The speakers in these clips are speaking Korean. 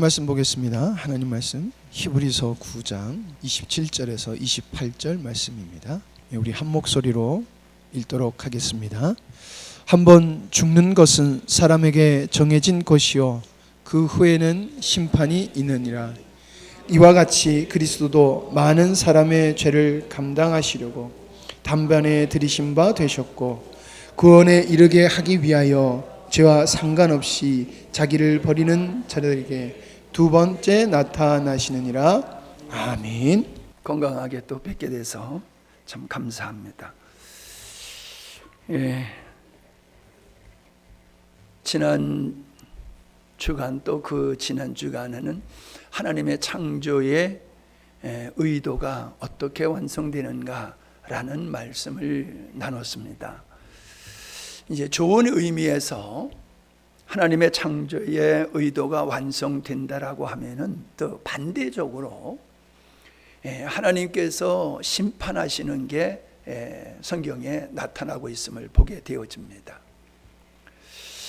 말씀 보겠습니다. 하나님 말씀 히브리서 9장 27절에서 28절 말씀입니다. 우리 한 목소리로 읽도록 하겠습니다. 한번 죽는 것은 사람에게 정해진 것이요 그 후에는 심판이 있느니라. 이와 같이 그리스도도 많은 사람의 죄를 감당하시려고 단번에 들이신 바 되셨고 구원에 이르게 하기 위하여 죄와 상관없이 자기를 버리는 자들에게 두 번째 나타나시느니라. 아멘. 건강하게 또 뵙게 돼서 참 감사합니다. 지난 주간 또 그 지난 주간에는 하나님의 창조의 의도가 어떻게 완성되는가라는 말씀을 나눴습니다. 이제 좋은 의미에서 하나님의 창조의 의도가 완성된다라고 하면은 또 반대적으로 하나님께서 심판하시는 게 성경에 나타나고 있음을 보게 되어집니다.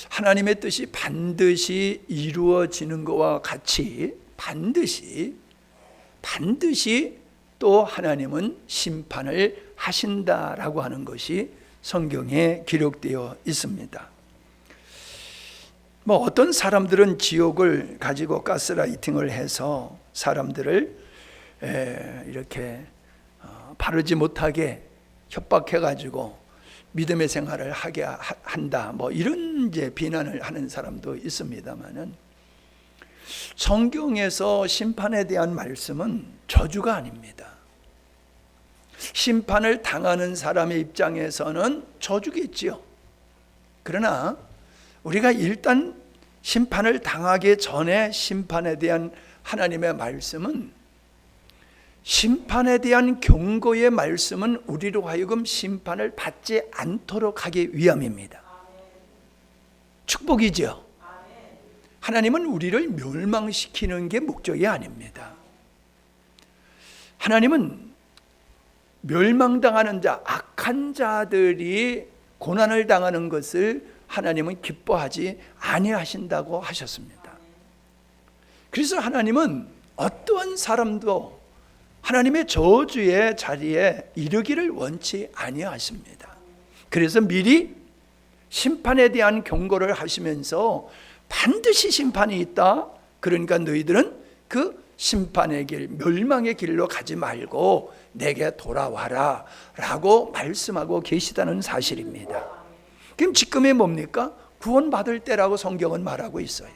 하나님의 뜻이 반드시 이루어지는 것과 같이 반드시 또 하나님은 심판을 하신다라고 하는 것이 성경에 기록되어 있습니다. 어떤 사람들은 지옥을 가지고 가스라이팅을 해서 사람들을 이렇게 바르지 못하게 협박해 가지고 믿음의 생활을 하게 한다. 이런 이제 비난을 하는 사람도 있습니다만은 성경에서 심판에 대한 말씀은 저주가 아닙니다. 심판을 당하는 사람의 입장에서는 저주겠지요. 그러나 우리가 일단 심판을 당하기 전에 심판에 대한 하나님의 말씀은 심판에 대한 경고의 말씀은 우리로 하여금 심판을 받지 않도록 하기 위함입니다. 축복이죠. 하나님은 우리를 멸망시키는 게 목적이 아닙니다. 하나님은 멸망당하는 자, 악한 자들이 고난을 당하는 것을 하나님은 기뻐하지 아니하신다고 하셨습니다. 그래서 하나님은 어떠한 사람도 하나님의 저주의 자리에 이르기를 원치 아니하십니다. 그래서 미리 심판에 대한 경고를 하시면서 반드시 심판이 있다. 그러니까 너희들은 그 심판의 길, 멸망의 길로 가지 말고 내게 돌아와라 라고 말씀하고 계시다는 사실입니다. 그럼 지금이 뭡니까? 구원받을 때라고 성경은 말하고 있어요.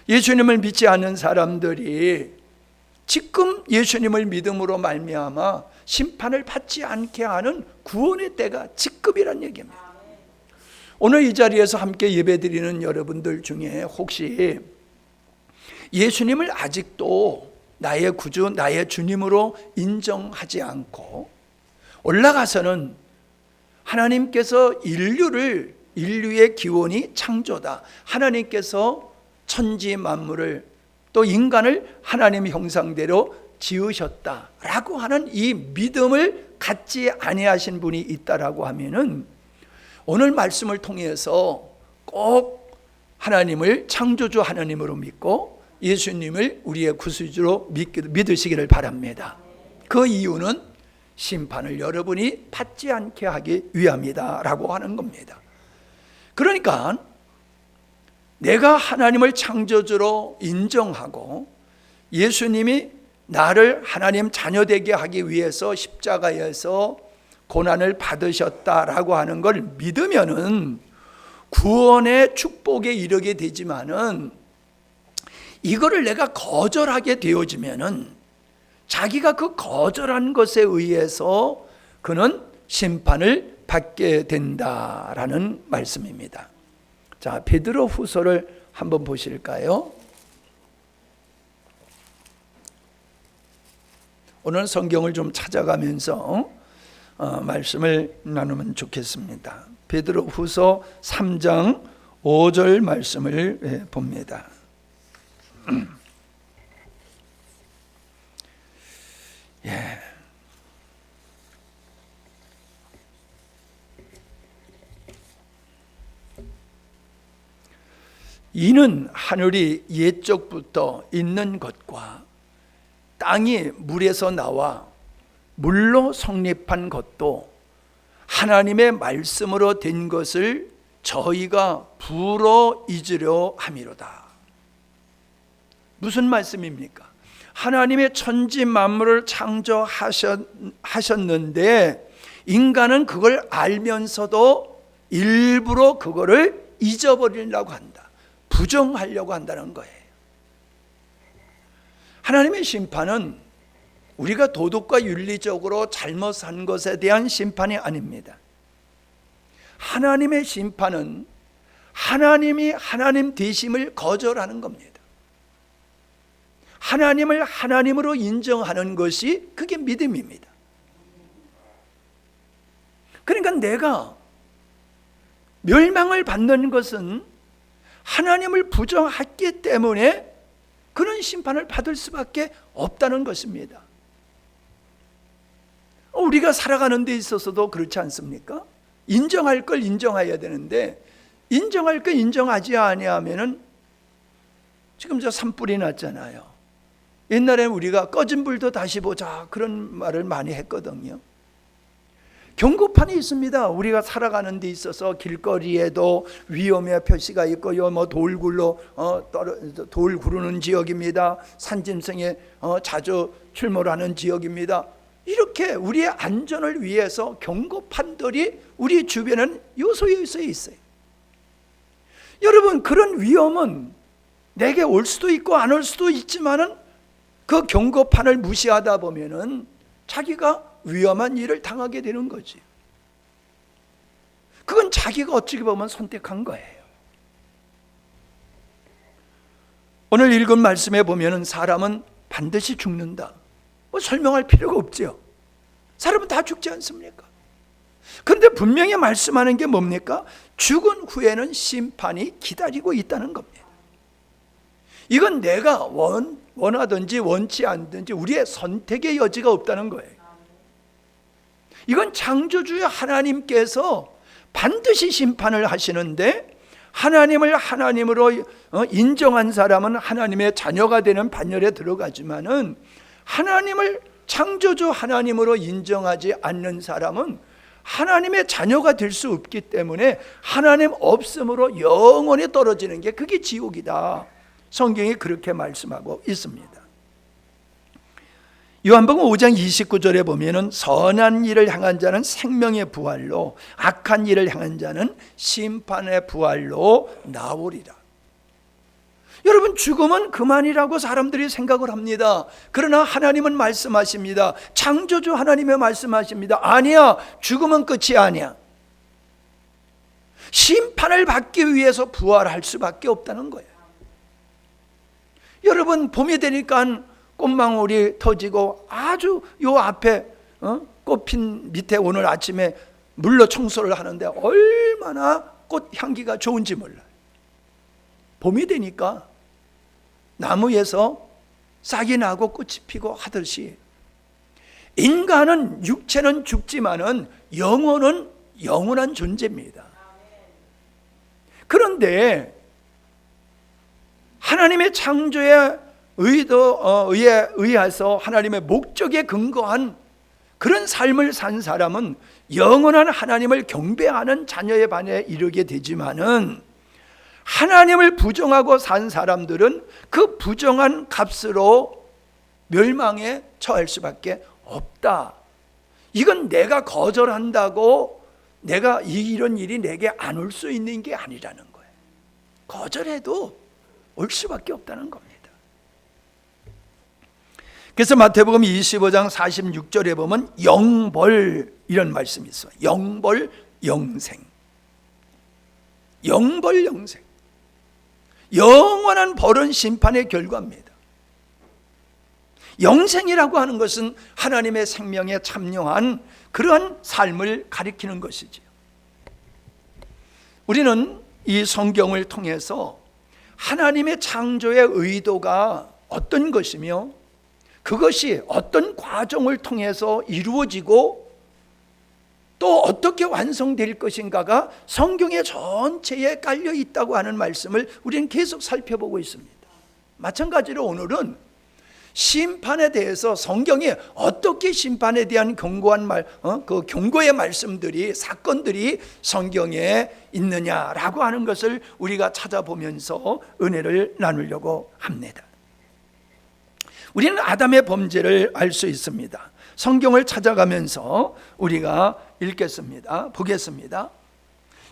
예수님을 믿지 않는 사람들이 지금 예수님을 믿음으로 말미암아 심판을 받지 않게 하는 구원의 때가 지금이란 얘기입니다. 오늘 이 자리에서 함께 예배드리는 여러분들 중에 혹시 예수님을 아직도 나의 구주, 나의 주님으로 인정하지 않고 올라가서는 하나님께서 인류의 기원이 창조다. 하나님께서 천지 만물을 또 인간을 하나님 형상대로 지으셨다라고 하는 이 믿음을 갖지 아니하신 분이 있다라고 하면은 오늘 말씀을 통해서 꼭 하나님을 창조주 하나님으로 믿고 예수님을 우리의 구주로 믿으시기를 바랍니다. 그 이유는 심판을 여러분이 받지 않게 하기 위함이다 라고 하는 겁니다. 그러니까 내가 하나님을 창조주로 인정하고 예수님이 나를 하나님 자녀 되게 하기 위해서 십자가에서 고난을 받으셨다라고 하는 걸 믿으면은 구원의 축복에 이르게 되지만은 이거를 내가 거절하게 되어지면은 자기가 그 거절한 것에 의해서 그는 심판을 받게 된다라는 말씀입니다. 자, 베드로 후서를 한번 보실까요? 오늘 성경을 좀 찾아가면서 말씀을 나누면 좋겠습니다. 베드로 후서 3장 5절 말씀을 봅니다. 이는 하늘이 옛적부터 있는 것과 땅이 물에서 나와 물로 성립한 것도 하나님의 말씀으로 된 것을 저희가 불어 잊으려 함이로다. 무슨 말씀입니까? 하나님의 천지 만물을 창조하셨는데 인간은 그걸 알면서도 일부러 그거를 잊어버리려고 한다. 부정하려고 한다는 거예요. 하나님의 심판은 우리가 도덕과 윤리적으로 잘못 산 것에 대한 심판이 아닙니다. 하나님의 심판은 하나님이 하나님 되심을 거절하는 겁니다. 하나님을 하나님으로 인정하는 것이 그게 믿음입니다. 그러니까 내가 멸망을 받는 것은 하나님을 부정했기 때문에 그런 심판을 받을 수밖에 없다는 것입니다. 우리가 살아가는 데 있어서도 그렇지 않습니까? 인정할 걸 인정해야 되는데 인정할 걸 인정하지 아니하면은 지금 저 산불이 났잖아요. 옛날에 우리가 꺼진 불도 다시 보자 그런 말을 많이 했거든요. 경고판이 있습니다. 우리가 살아가는 데 있어서 길거리에도 위험의 표시가 있고요. 뭐 돌 구르는 지역입니다. 산짐승에 자주 출몰하는 지역입니다. 이렇게 우리의 안전을 위해서 경고판들이 우리 주변은 요소요소에 있어요. 여러분, 그런 위험은 내게 올 수도 있고 안 올 수도 있지만은 그 경고판을 무시하다 보면은 자기가 위험한 일을 당하게 되는 거지. 그건 자기가 어찌게 보면 선택한 거예요. 오늘 읽은 말씀에 보면은 사람은 반드시 죽는다. 뭐 설명할 필요가 없죠. 사람은 다 죽지 않습니까? 그런데 분명히 말씀하는 게 뭡니까? 죽은 후에는 심판이 기다리고 있다는 겁니다. 이건 내가 원하든지 원치 않든지 우리의 선택의 여지가 없다는 거예요. 이건 창조주의 하나님께서 반드시 심판을 하시는데 하나님을 하나님으로 인정한 사람은 하나님의 자녀가 되는 반열에 들어가지만은 하나님을 창조주 하나님으로 인정하지 않는 사람은 하나님의 자녀가 될 수 없기 때문에 하나님 없음으로 영원히 떨어지는 게 그게 지옥이다. 성경이 그렇게 말씀하고 있습니다. 요한복음 5장 29절에 보면은 선한 일을 향한 자는 생명의 부활로 악한 일을 향한 자는 심판의 부활로 나오리라. 여러분, 죽음은 그만이라고 사람들이 생각을 합니다. 그러나 하나님은 말씀하십니다. 창조주 하나님의 말씀하십니다. 아니야, 죽음은 끝이 아니야. 심판을 받기 위해서 부활할 수밖에 없다는 거예요. 여러분, 봄이 되니까 꽃망울이 터지고 아주 요 앞에 꽃핀 밑에 오늘 아침에 물로 청소를 하는데 얼마나 꽃 향기가 좋은지 몰라요. 봄이 되니까 나무에서 싹이 나고 꽃이 피고 하듯이 인간은 육체는 죽지만은 영혼은 영원한 존재입니다. 그런데 하나님의 창조의 의도에 의해서 하나님의 목적에 근거한 그런 삶을 산 사람은 영원한 하나님을 경배하는 자녀의 반에 이르게 되지만은 하나님을 부정하고 산 사람들은 그 부정한 값으로 멸망에 처할 수밖에 없다. 이건 내가 거절한다고 내가 이런 일이 내게 안 올 수 있는 게 아니라는 거예요. 거절해도 올 수밖에 없다는 겁니다. 그래서 마태복음 25장 46절에 보면 영벌 이런 말씀이 있어요. 영벌 영생. 영벌 영생. 영원한 벌은 심판의 결과입니다. 영생이라고 하는 것은 하나님의 생명에 참여한 그러한 삶을 가리키는 것이지요. 우리는 이 성경을 통해서 하나님의 창조의 의도가 어떤 것이며 그것이 어떤 과정을 통해서 이루어지고 또 어떻게 완성될 것인가가 성경의 전체에 깔려 있다고 하는 말씀을 우리는 계속 살펴보고 있습니다. 마찬가지로 오늘은 심판에 대해서 성경이 어떻게 심판에 대한 경고한 그 경고의 말씀들이, 사건들이 성경에 있느냐라고 하는 것을 우리가 찾아보면서 은혜를 나누려고 합니다. 우리는 아담의 범죄를 알 수 있습니다. 성경을 찾아가면서 우리가 읽겠습니다. 보겠습니다.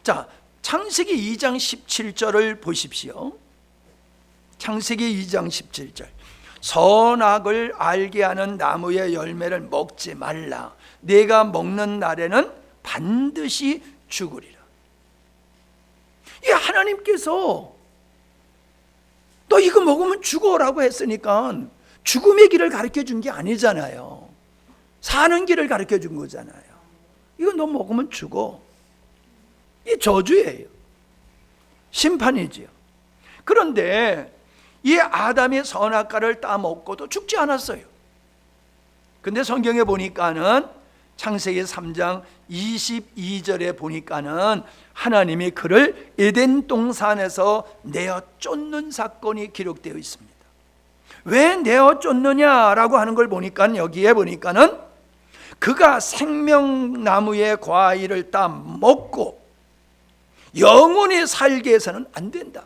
자, 창세기 2장 17절을 보십시오. 창세기 2장 17절. 선악을 알게 하는 나무의 열매를 먹지 말라. 내가 먹는 날에는 반드시 죽으리라. 이 하나님께서 너 이거 먹으면 죽어라고 했으니까 죽음의 길을 가르쳐 준 게 아니잖아요. 사는 길을 가르쳐 준 거잖아요. 이거 너 먹으면 죽어. 이 저주예요. 심판이지요. 그런데 이 아담이 선악과를 따먹고도 죽지 않았어요. 근데 성경에 보니까는 창세기 3장 22절에 보니까는 하나님이 그를 에덴 동산에서 내어 쫓는 사건이 기록되어 있습니다. 왜 내어 쫓느냐라고 하는 걸 보니까 여기에 보니까는 그가 생명나무의 과일을 따 먹고 영원히 살게 해서는 안 된다.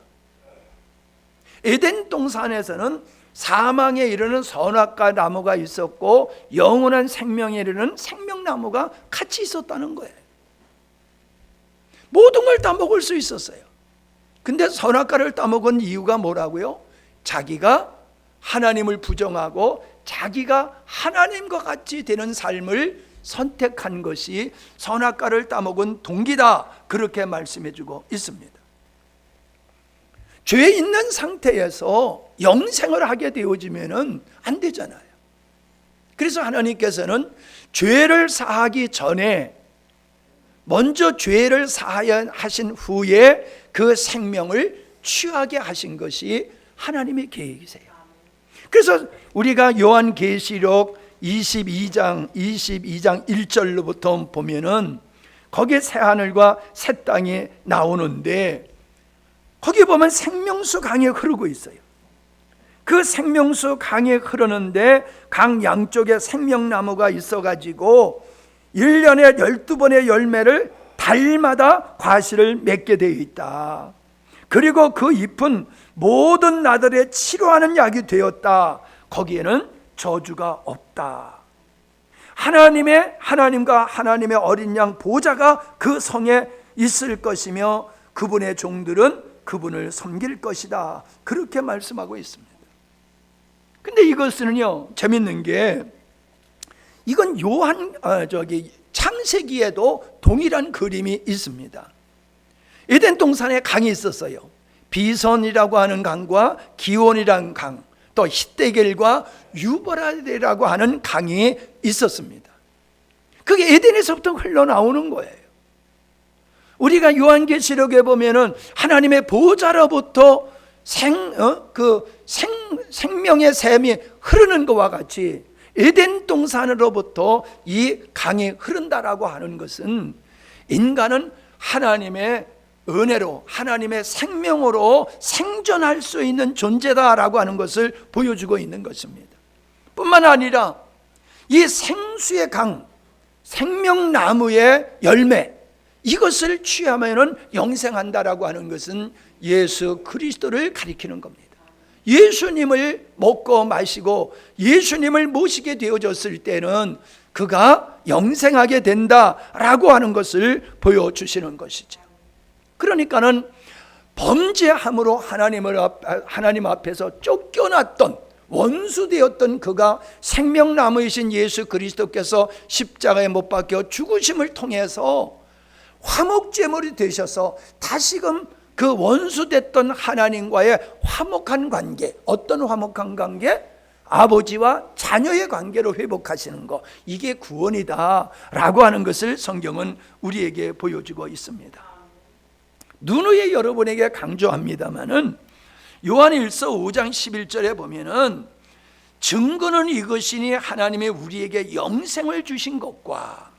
에덴 동산에서는 사망에 이르는 선악과 나무가 있었고 영원한 생명에 이르는 생명나무가 같이 있었다는 거예요. 모든 걸 다 먹을 수 있었어요. 근데 선악과를 따먹은 이유가 뭐라고요? 자기가 하나님을 부정하고 자기가 하나님과 같이 되는 삶을 선택한 것이 선악과를 따먹은 동기다, 그렇게 말씀해주고 있습니다. 죄 있는 상태에서 영생을 하게 되어지면 안 되잖아요. 그래서 하나님께서는 죄를 사하기 전에 먼저 죄를 사하여 하신 후에 그 생명을 취하게 하신 것이 하나님의 계획이세요. 그래서 우리가 요한계시록 22장 1절로부터 보면은 거기에 새 하늘과 새 땅이 나오는데 거기 보면 생명수 강이 흐르고 있어요. 그 생명수 강이 흐르는데 강 양쪽에 생명나무가 있어가지고 1년에 12번의 열매를 달마다 과실을 맺게 되어 있다. 그리고 그 잎은 모든 나들의 치료하는 약이 되었다. 거기에는 저주가 없다. 하나님과 하나님의 어린 양 보좌가 그 성에 있을 것이며 그분의 종들은 그분을 섬길 것이다. 그렇게 말씀하고 있습니다. 근데 이것은요, 재밌는 게 이건 창세기에도 동일한 그림이 있습니다. 에덴 동산에 강이 있었어요. 비선이라고 하는 강과 기온이라는 강, 또 히데겔과 유브라데라고 하는 강이 있었습니다. 그게 에덴에서부터 흘러나오는 거예요. 우리가 요한계시록에 보면은 하나님의 보좌로부터 생명의 샘이 흐르는 것과 같이 에덴 동산으로부터 이 강이 흐른다라고 하는 것은 인간은 하나님의 은혜로, 하나님의 생명으로 생존할 수 있는 존재다라고 하는 것을 보여주고 있는 것입니다. 뿐만 아니라 이 생수의 강, 생명나무의 열매, 이것을 취하면 영생한다라고 하는 것은 예수 그리스도를 가리키는 겁니다. 예수님을 먹고 마시고 예수님을 모시게 되어졌을 때는 그가 영생하게 된다라고 하는 것을 보여주시는 것이죠. 그러니까는 범죄함으로 하나님 앞에서 쫓겨났던, 원수되었던 그가 생명나무이신 예수 그리스도께서 십자가에 못 박혀 죽으심을 통해서 화목제물이 되셔서 다시금 그 원수됐던 하나님과의 화목한 관계, 어떤 화목한 관계? 아버지와 자녀의 관계로 회복하시는 것, 이게 구원이다 라고 하는 것을 성경은 우리에게 보여주고 있습니다. 누누이 여러분에게 강조합니다마는 요한일서 5장 11절에 보면은 증거는 이것이니 하나님이 우리에게 영생을 주신 것과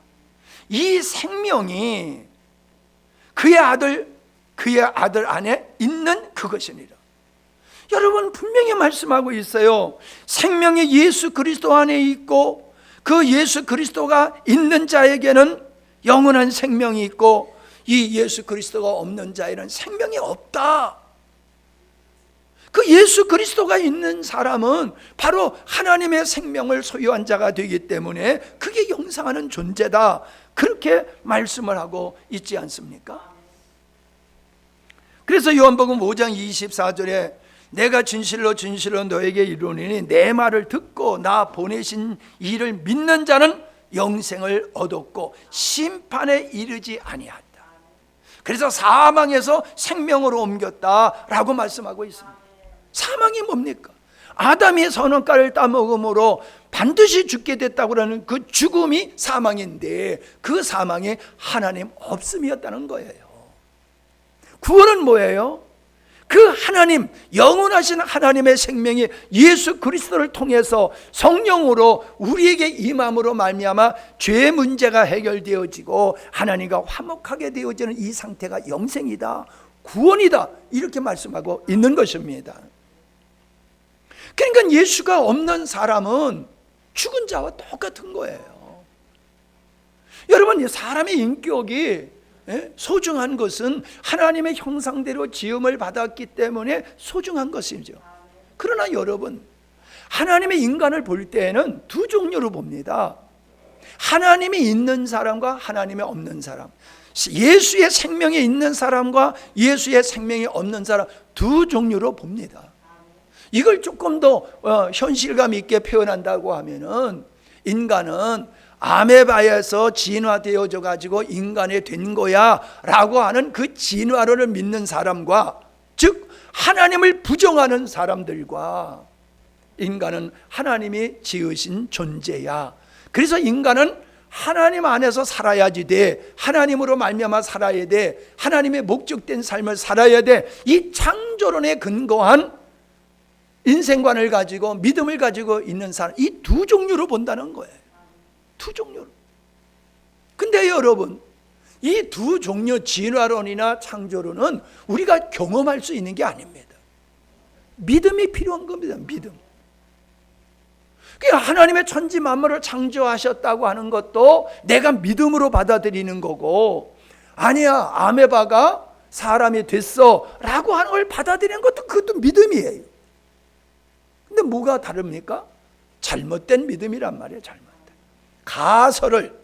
이 생명이 그의 아들 안에 있는 그것이니라. 여러분, 분명히 말씀하고 있어요. 생명이 예수 그리스도 안에 있고 그 예수 그리스도가 있는 자에게는 영원한 생명이 있고 이 예수 그리스도가 없는 자에는 생명이 없다. 그 예수 그리스도가 있는 사람은 바로 하나님의 생명을 소유한 자가 되기 때문에 그게 영생하는 존재다. 그렇게 말씀을 하고 있지 않습니까? 그래서 요한복음 5장 24절에 내가 진실로 진실로 너에게 이르노니 내 말을 듣고 나 보내신 이를 믿는 자는 영생을 얻었고 심판에 이르지 아니하다. 그래서 사망에서 생명으로 옮겼다라고 말씀하고 있습니다. 사망이 뭡니까? 아담이 선악과를 따먹음으로 반드시 죽게 됐다고 하는 그 죽음이 사망인데 그 사망에 하나님 없음이었다는 거예요. 구원은 뭐예요? 그 하나님, 영원하신 하나님의 생명이 예수 그리스도를 통해서 성령으로 우리에게 임함으로 말미암아 죄의 문제가 해결되어지고 하나님과 화목하게 되어지는 이 상태가 영생이다, 구원이다, 이렇게 말씀하고 있는 것입니다. 그러니까 예수가 없는 사람은 죽은 자와 똑같은 거예요. 여러분, 사람의 인격이 소중한 것은 하나님의 형상대로 지음을 받았기 때문에 소중한 것이죠. 그러나 여러분, 하나님의 인간을 볼 때에는 두 종류로 봅니다. 하나님이 있는 사람과 하나님이 없는 사람, 예수의 생명이 있는 사람과 예수의 생명이 없는 사람, 두 종류로 봅니다. 이걸 조금 더 현실감 있게 표현한다고 하면은 인간은 아메바에서 진화되어져 가지고 인간이 된 거야 라고 하는 그 진화론을 믿는 사람과, 즉 하나님을 부정하는 사람들과, 인간은 하나님이 지으신 존재야, 그래서 인간은 하나님 안에서 살아야지 돼, 하나님으로 말미암아 살아야 돼, 하나님의 목적된 삶을 살아야 돼, 이 창조론에 근거한 인생관을 가지고 믿음을 가지고 있는 사람, 이 두 종류로 본다는 거예요. 두 종류로. 근데 여러분, 이 두 종류, 진화론이나 창조론은 우리가 경험할 수 있는 게 아닙니다. 믿음이 필요한 겁니다. 믿음. 하나님의 천지 만물을 창조하셨다고 하는 것도 내가 믿음으로 받아들이는 거고, 아니야 아메바가 사람이 됐어 라고 하는 걸 받아들이는 것도 그것도 믿음이에요. 근데 뭐가 다릅니까? 잘못된 믿음이란 말이에요. 잘못된 가설을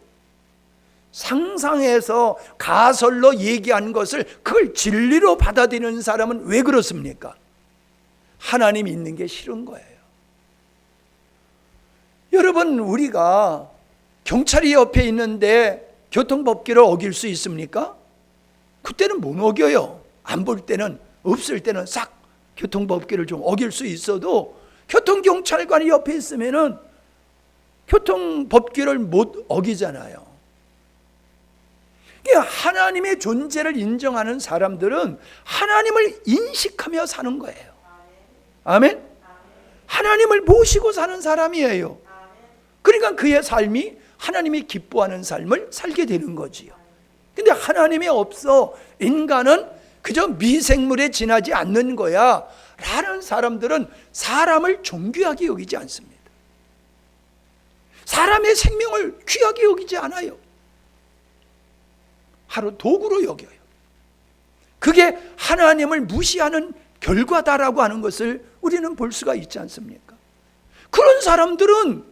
상상해서 가설로 얘기한 것을 그걸 진리로 받아들이는 사람은 왜 그렇습니까? 하나님이 있는 게 싫은 거예요. 여러분, 우리가 경찰이 옆에 있는데 교통법규를 어길 수 있습니까? 그때는 못 어겨요. 안 볼 때는, 없을 때는 싹 교통법규를 좀 어길 수 있어도 교통경찰관이 옆에 있으면은 교통법규를 못 어기잖아요. 하나님의 존재를 인정하는 사람들은 하나님을 인식하며 사는 거예요. 아멘? 하나님을 모시고 사는 사람이에요. 그러니까 그의 삶이 하나님이 기뻐하는 삶을 살게 되는 거지요. 근데 하나님이 없어 인간은 그저 미생물에 지나지 않는 거야 라는 사람들은 사람을 존귀하게 여기지 않습니다. 사람의 생명을 귀하게 여기지 않아요. 하루 도구로 여겨요. 그게 하나님을 무시하는 결과다라고 하는 것을 우리는 볼 수가 있지 않습니까? 그런 사람들은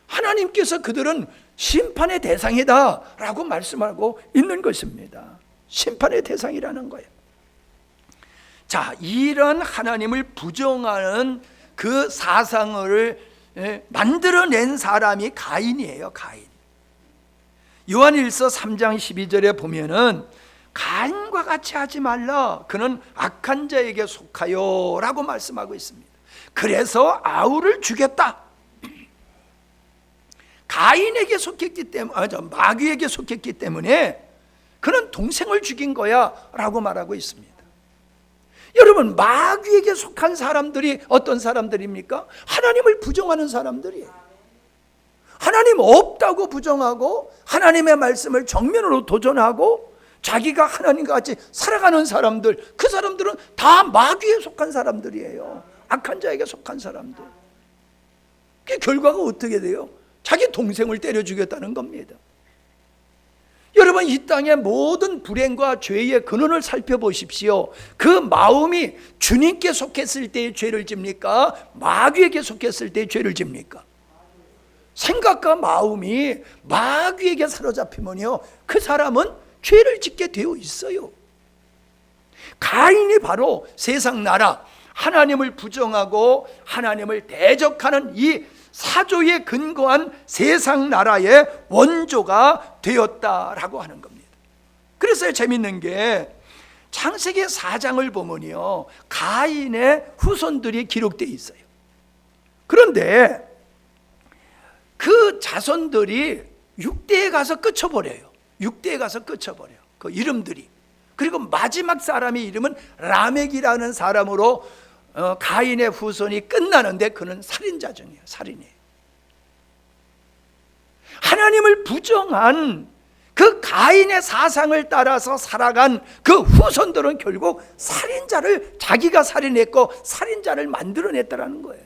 하나님께서 그들은 심판의 대상이다 라고 말씀하고 있는 것입니다. 심판의 대상이라는 거예요. 자, 이런 하나님을 부정하는 그 사상을 만들어낸 사람이 가인이에요. 가인. 요한일서 3장 12절에 보면은 가인과 같이 하지 말라, 그는 악한 자에게 속하여 라고 말씀하고 있습니다. 그래서 아우를 죽였다. 가인에게 속했기 때문에, 마귀에게 속했기 때문에 그는 동생을 죽인 거야 라고 말하고 있습니다. 여러분, 마귀에게 속한 사람들이 어떤 사람들입니까? 하나님을 부정하는 사람들이에요. 하나님 없다고 부정하고 하나님의 말씀을 정면으로 도전하고 자기가 하나님과 같이 살아가는 사람들, 그 사람들은 다 마귀에 속한 사람들이에요. 악한 자에게 속한 사람들. 그 결과가 어떻게 돼요? 자기 동생을 때려 죽였다는 겁니다. 여러분, 이 땅의 모든 불행과 죄의 근원을 살펴보십시오. 그 마음이 주님께 속했을 때의 죄를 집니까? 마귀에게 속했을 때의 죄를 집니까? 생각과 마음이 마귀에게 사로잡히면요, 그 사람은 죄를 짓게 되어 있어요. 가인이 바로 세상 나라, 하나님을 부정하고 하나님을 대적하는 이 사조에 근거한 세상 나라의 원조가 되었다라고 하는 겁니다. 그래서 재밌는 게 창세기 4장을 보면요, 가인의 후손들이 기록되어 있어요. 그런데 그 자손들이 6대에 가서 끝쳐버려요. 6대에 가서 끝쳐버려요. 그 이름들이. 그리고 마지막 사람의 이름은 라멕이라는 사람으로 가인의 후손이 끝나는데 그는 살인자 중이에요. 살인이에요. 하나님을 부정한 그 가인의 사상을 따라서 살아간 그 후손들은 결국 살인자를, 자기가 살인했고 살인자를 만들어냈다라는 거예요.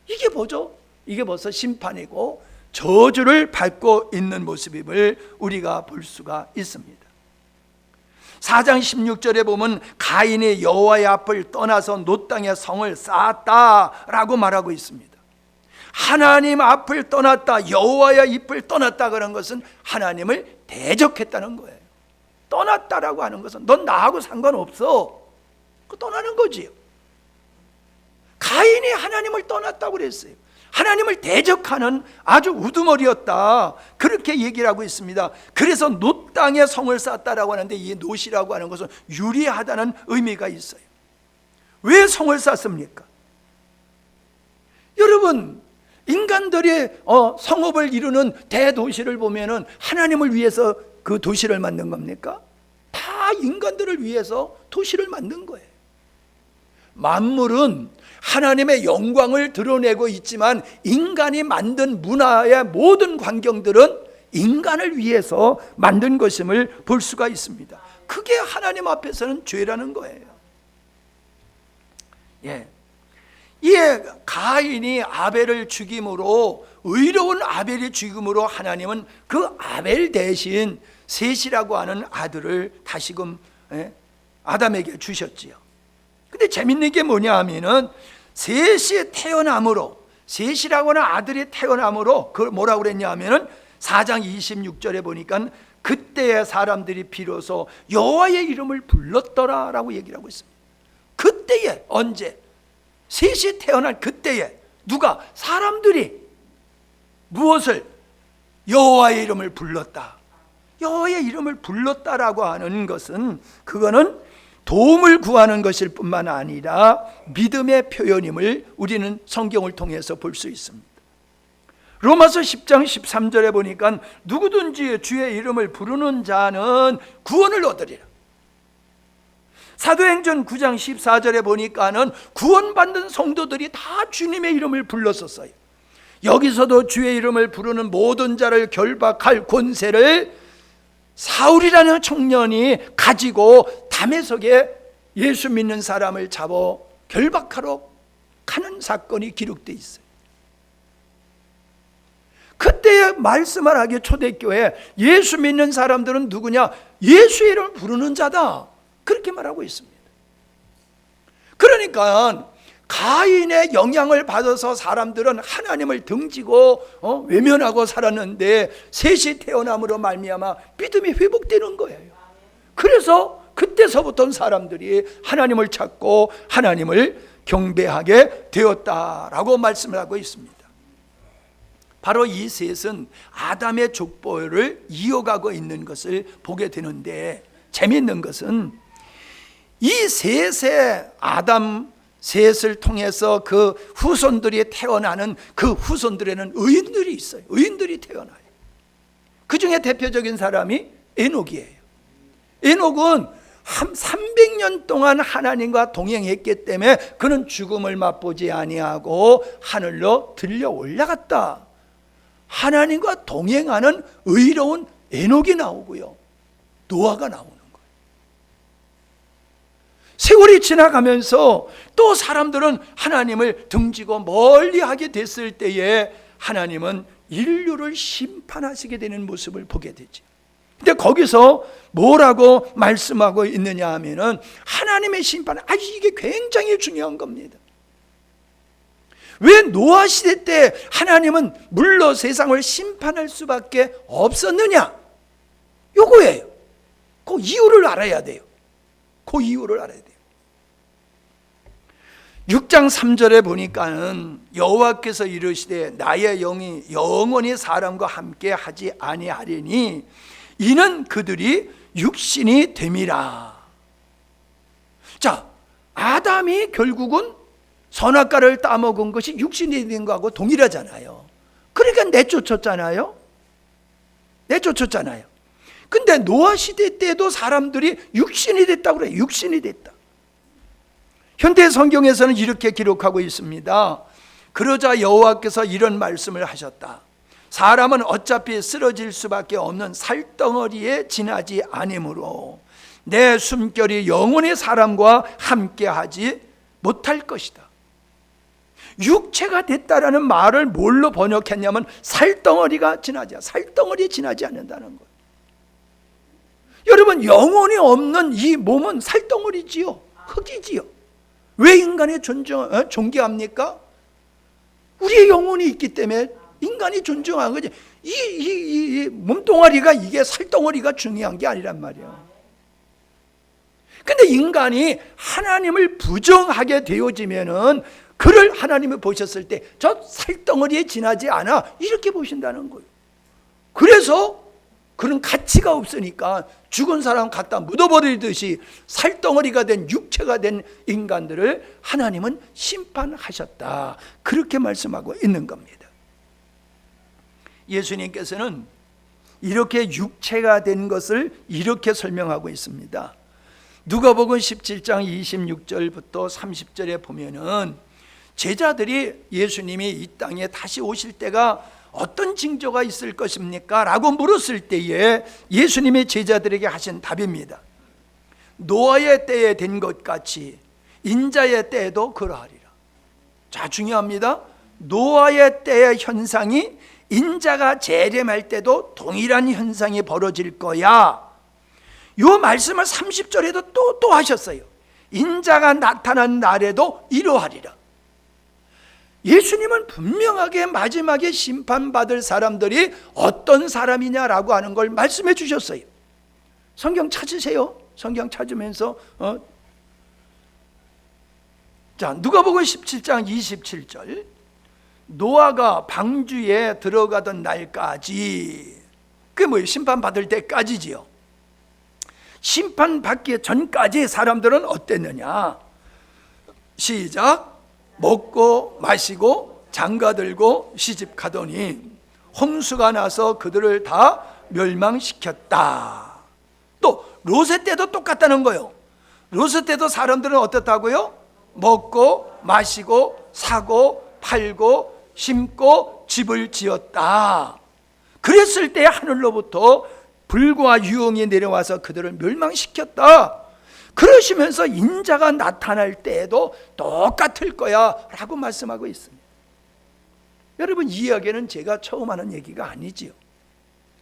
이게 뭐죠? 이게 벌써 심판이고 저주를 받고 있는 모습임을 우리가 볼 수가 있습니다. 4장 16절에 보면 가인이 여호와의 앞을 떠나서 노 땅에 성을 쌓았다라고 말하고 있습니다. 하나님 앞을 떠났다, 여호와의 입을 떠났다 그런 것은 하나님을 대적했다는 거예요. 떠났다라고 하는 것은 넌 나하고 상관없어, 그 떠나는 거지요. 가인이 하나님을 떠났다고 그랬어요. 하나님을 대적하는 아주 우두머리였다, 그렇게 얘기를 하고 있습니다. 그래서 노 땅에 성을 쌓았다라고 하는데 이 노시라고 하는 것은 유리하다는 의미가 있어요. 왜 성을 쌓습니까? 여러분, 인간들이 성읍을 이루는 대도시를 보면은 하나님을 위해서 그 도시를 만든 겁니까? 다 인간들을 위해서 도시를 만든 거예요. 만물은 하나님의 영광을 드러내고 있지만 인간이 만든 문화의 모든 광경들은 인간을 위해서 만든 것임을 볼 수가 있습니다. 그게 하나님 앞에서는 죄라는 거예요. 예. 이에 가인이 아벨을 죽임으로, 의로운 아벨이 죽임으로 하나님은 그 아벨 대신 셋이라고 하는 아들을 다시금 아담에게 주셨지요. 근데 재밌는 게 뭐냐 하면은 셋이 태어남으로, 셋이라고 하는 아들이 태어남으로 그걸 뭐라고 그랬냐 하면은 4장 26절에 보니까 그때의 사람들이 비로소 여호와의 이름을 불렀더라라고 얘기를 하고 있습니다. 그때에, 언제? 셋이 태어날 그때에 누가? 사람들이 무엇을? 여호와의 이름을 불렀다. 여호와의 이름을 불렀다라고 하는 것은, 그거는 도움을 구하는 것일 뿐만 아니라 믿음의 표현임을 우리는 성경을 통해서 볼 수 있습니다. 로마서 10장 13절에 보니까 누구든지 주의 이름을 부르는 자는 구원을 얻으리라. 사도행전 9장 14절에 보니까는 구원받는 성도들이 다 주님의 이름을 불렀었어요. 여기서도 주의 이름을 부르는 모든 자를 결박할 권세를 사울이라는 청년이 가지고 다메섹에 예수 믿는 사람을 잡아 결박하러 가는 사건이 기록되어 있어요. 그때의 말씀을 하기에 초대교회 예수 믿는 사람들은 누구냐? 예수의 이름을 부르는 자다, 그렇게 말하고 있습니다. 그러니까 가인의 영향을 받아서 사람들은 하나님을 등지고 외면하고 살았는데 셋이 태어남으로 말미암아 믿음이 회복되는 거예요. 그래서 그때서부터 사람들이 하나님을 찾고 하나님을 경배하게 되었다라고 말씀을 하고 있습니다. 바로 이 셋은 아담의 족보를 이어가고 있는 것을 보게 되는데, 재미있는 것은 이 셋의 아담 셋을 통해서 그 후손들이 태어나는 그 후손들에는 의인들이 있어요. 의인들이 태어나요. 그 중에 대표적인 사람이 에녹이에요. 에녹은 300년 동안 하나님과 동행했기 때문에 그는 죽음을 맛보지 아니하고 하늘로 들려 올라갔다. 하나님과 동행하는 의로운 에녹이 나오고요, 노아가 나오는 거예요. 세월이 지나가면서 또 사람들은 하나님을 등지고 멀리하게 됐을 때에 하나님은 인류를 심판하시게 되는 모습을 보게 되죠. 근데 거기서 뭐라고 말씀하고 있느냐 하면은 하나님의 심판, 이게 굉장히 중요한 겁니다. 왜 노아 시대 때 하나님은 물로 세상을 심판할 수밖에 없었느냐? 요거예요. 그 이유를 알아야 돼요. 그 이유를 알아야 돼요. 6장 3절에 보니까는 여호와께서 이르시되 나의 영이 영원히 사람과 함께 하지 아니하리니 이는 그들이 육신이 됨이라. 자, 아담이 결국은 선악과를 따먹은 것이 육신이 된 거하고 동일하잖아요. 그러니까 내쫓았잖아요. 근데 노아 시대 때도 사람들이 육신이 됐다고 그래요. 육신이 됐다. 현대 성경에서는 이렇게 기록하고 있습니다. 그러자 여호와께서 이런 말씀을 하셨다. 사람은 어차피 쓰러질 수밖에 없는 살덩어리에 지나지 아니므로 내 숨결이 영원히 사람과 함께하지 못할 것이다. 육체가 됐다라는 말을 뭘로 번역했냐면 살덩어리가 지나지 않는다는 거예요. 여러분, 영혼이 없는 이 몸은 살덩어리지요, 흙이지요. 왜 인간의 존경합니까? 우리의 영혼이 있기 때문에 인간이 존중한 거지. 이 몸뚱아리가, 이게 살덩어리가 중요한 게 아니란 말이에요. 근데 인간이 하나님을 부정하게 되어지면은 그를 하나님이 보셨을 때 저 살덩어리에 지나지 않아, 이렇게 보신다는 거예요. 그래서 그런 가치가 없으니까 죽은 사람 갖다 묻어버리듯이 살덩어리가 된, 육체가 된 인간들을 하나님은 심판하셨다, 그렇게 말씀하고 있는 겁니다. 예수님께서는 이렇게 육체가 된 것을 이렇게 설명하고 있습니다. 누가복음 17장 26절부터 30절에 보면은 제자들이 예수님이 이 땅에 다시 오실 때가 어떤 징조가 있을 것입니까? 라고 물었을 때에 예수님이 제자들에게 하신 답입니다. 노아의 때에 된 것 같이 인자의 때에도 그러하리라. 자, 중요합니다. 노아의 때의 현상이 인자가 재림할 때도 동일한 현상이 벌어질 거야. 요 말씀을 30절에도 또 하셨어요. 인자가 나타난 날에도 이러하리라. 예수님은 분명하게 마지막에 심판받을 사람들이 어떤 사람이냐라고 하는 걸 말씀해 주셨어요. 성경 찾으세요. 성경 찾으면서 자, 누가복음 17장 27절, 노아가 방주에 들어가던 날까지, 그게 뭐예요? 심판받을 때까지지요. 심판받기 전까지 사람들은 어땠느냐? 시작. 먹고 마시고 장가들고 시집 가더니 홍수가 나서 그들을 다 멸망시켰다. 또 롯의 때도 똑같다는 거예요. 롯의 때도 사람들은 어떻다고요? 먹고 마시고 사고 팔고 심고 집을 지었다. 그랬을 때 하늘로부터 불과 유흥이 내려와서 그들을 멸망시켰다. 그러시면서 인자가 나타날 때에도 똑같을 거야 라고 말씀하고 있습니다. 여러분, 이 이야기는 제가 처음 하는 얘기가 아니지요.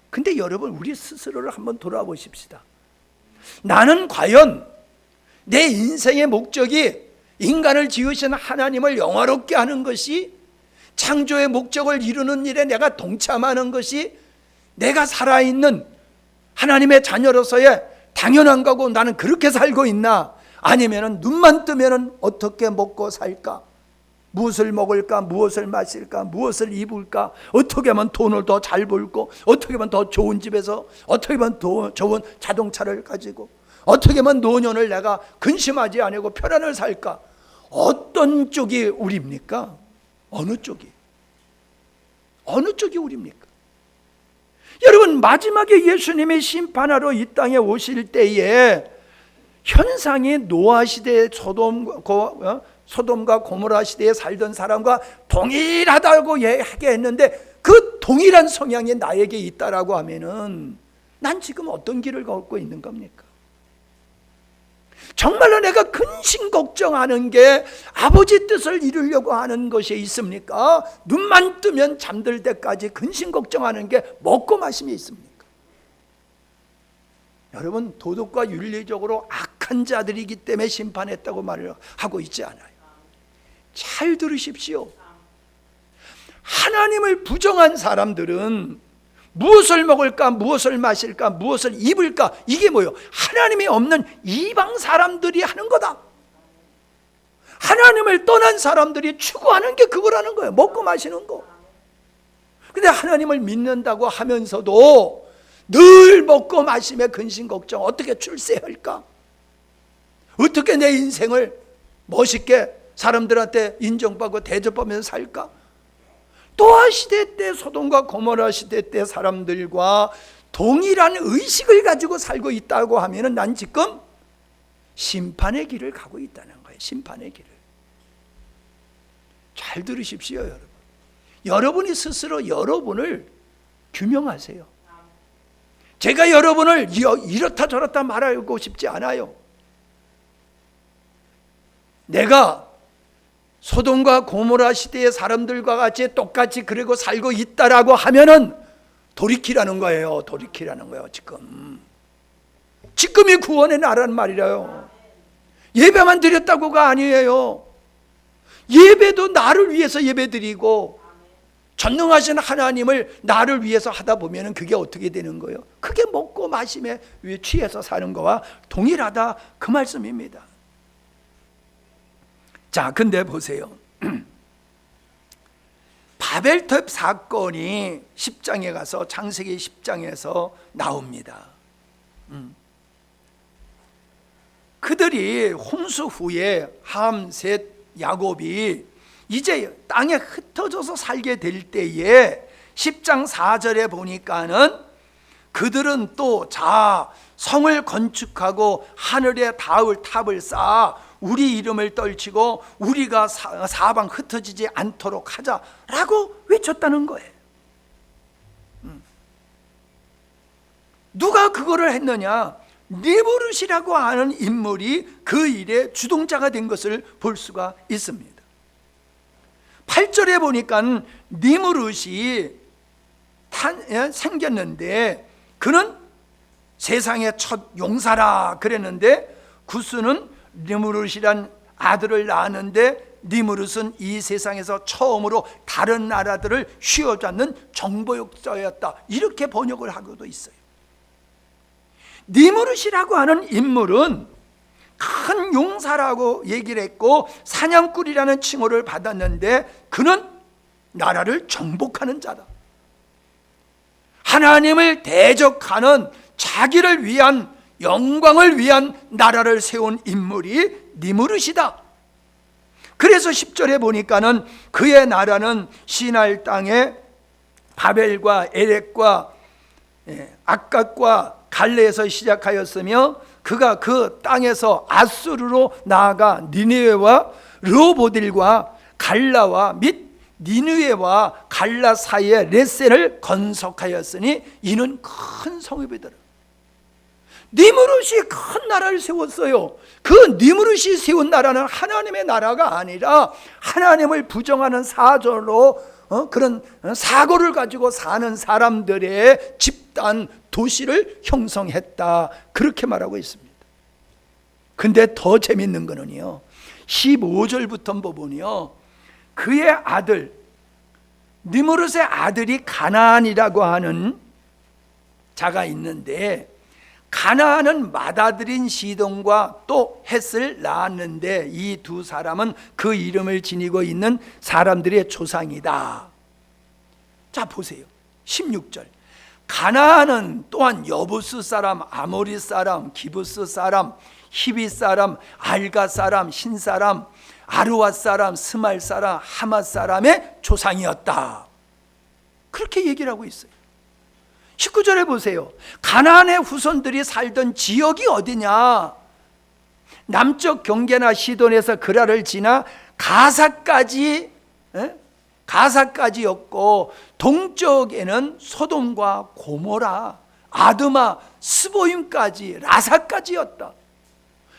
근데 여러분, 우리 스스로를 한번 돌아보십시다. 나는 과연 내 인생의 목적이 인간을 지으신 하나님을 영화롭게 하는 것이, 창조의 목적을 이루는 일에 내가 동참하는 것이 내가 살아있는 하나님의 자녀로서의 당연한 거고 나는 그렇게 살고 있나? 아니면은 눈만 뜨면은 어떻게 먹고 살까? 무엇을 먹을까? 무엇을 마실까? 무엇을 입을까? 어떻게 하면 돈을 더 잘 벌고, 어떻게 하면 더 좋은 집에서, 어떻게 하면 더 좋은 자동차를 가지고, 어떻게 하면 노년을 내가 근심하지 않고 편안을 살까? 어떤 쪽이 우리입니까? 어느 쪽이 우리입니까? 여러분, 마지막에 예수님이 심판하러 이 땅에 오실 때에 현상이 노아 시대의 소돔과 고모라 시대에 살던 사람과 동일하다고 얘기하게 했는데 그 동일한 성향이 나에게 있다라고 하면은 난 지금 어떤 길을 걷고 있는 겁니까? 정말로 내가 근심 걱정하는 게 아버지 뜻을 이루려고 하는 것이 있습니까? 눈만 뜨면 잠들 때까지 근심 걱정하는 게 먹고 마심이 있습니까? 여러분, 도덕과 윤리적으로 악한 자들이기 때문에 심판했다고 말을 하고 있지 않아요. 잘 들으십시오. 하나님을 부정한 사람들은 무엇을 먹을까, 무엇을 마실까, 무엇을 입을까, 이게 뭐예요? 하나님이 없는 이방 사람들이 하는 거다. 하나님을 떠난 사람들이 추구하는 게 그거라는 거예요. 먹고 마시는 거. 근데 하나님을 믿는다고 하면서도 늘 먹고 마시며 근심 걱정, 어떻게 출세할까? 어떻게 내 인생을 멋있게 사람들한테 인정받고 대접하면서 살까? 또한 시대 때, 소돔과 고모라 시대 때 사람들과 동일한 의식을 가지고 살고 있다고 하면은 난 지금 심판의 길을 가고 있다는 거예요. 심판의 길을. 잘 들으십시오, 여러분. 여러분이 스스로 여러분을 규명하세요. 제가 여러분을 이렇다 저렇다 말하고 싶지 않아요. 내가 소돔과 고모라 시대의 사람들과 같이 똑같이 그러고 살고 있다라고 하면은 돌이키라는 거예요. 돌이키라는 거예요. 지금이 구원의 나라는 말이라요. 예배만 드렸다고가 아니에요. 예배도 나를 위해서 예배드리고 전능하신 하나님을 나를 위해서 하다 보면은 그게 어떻게 되는 거예요? 그게 먹고 마심에 취해서 사는 거와 동일하다, 그 말씀입니다. 자, 근데 보세요. 바벨탑 사건이 10장에 가서, 창세기 10장에서 나옵니다. 그들이 홍수 후에 함, 셋, 야곱이 이제 땅에 흩어져서 살게 될 때에 10장 4절에 보니까는 그들은 또 성을 건축하고 하늘에 닿을 탑을 쌓아 우리 이름을 떨치고 우리가 사방 흩어지지 않도록 하자라고 외쳤다는 거예요. 누가 그거를 했느냐? 니무롯이라고 하는 인물이 그 일의 주동자가 된 것을 볼 수가 있습니다. 8절에 보니까 니무롯이 생겼는데 그는 세상의 첫 용사라 그랬는데, 구스는 니무롯이란 아들을 낳았는데 니무롯은 이 세상에서 처음으로 다른 나라들을 휘어잡는 정복자였다, 이렇게 번역을 하고도 있어요. 니무롯이라고 하는 인물은 큰 용사라고 얘기를 했고 사냥꾼이라는 칭호를 받았는데 그는 나라를 정복하는 자다. 하나님을 대적하는, 자기를 위한, 영광을 위한 나라를 세운 인물이 니무롯이다. 그래서 10절에 보니까는 그의 나라는 시날 땅에 바벨과 에렉과 악갓과 갈레에서 시작하였으며 그가 그 땅에서 아수르로 나아가 니느웨와 르호보딜과 갈라와 및 니느웨와 갈라 사이에 레센을 건설하였으니 이는 큰 성읍이더라. 니무롯이 큰 나라를 세웠어요. 그 니무롯이 세운 나라는 하나님의 나라가 아니라 하나님을 부정하는 사절로 그런 사고를 가지고 사는 사람들의 집단 도시를 형성했다, 그렇게 말하고 있습니다. 근데 더 재밌는 거는요, 15절부터 보면요, 그의 아들 니무롯의 아들이 가나안이라고 하는 자가 있는데, 가나안은 맏아들인 시돈과 또 헷을 낳았는데 이 두 사람은 그 이름을 지니고 있는 사람들의 조상이다. 자, 보세요. 16절. 가나안은 또한 여부스 사람, 아모리 사람, 기부스 사람, 히비 사람, 알가 사람, 신 사람, 아르와 사람, 스말 사람, 하맛 사람의 조상이었다. 그렇게 얘기를 하고 있어요. 19절에 보세요. 가나안의 후손들이 살던 지역이 어디냐? 남쪽 경계나 시돈에서 그라를 지나 가사까지 가사까지였고 동쪽에는 소돔과 고모라, 아드마, 스보임까지, 라사까지였다.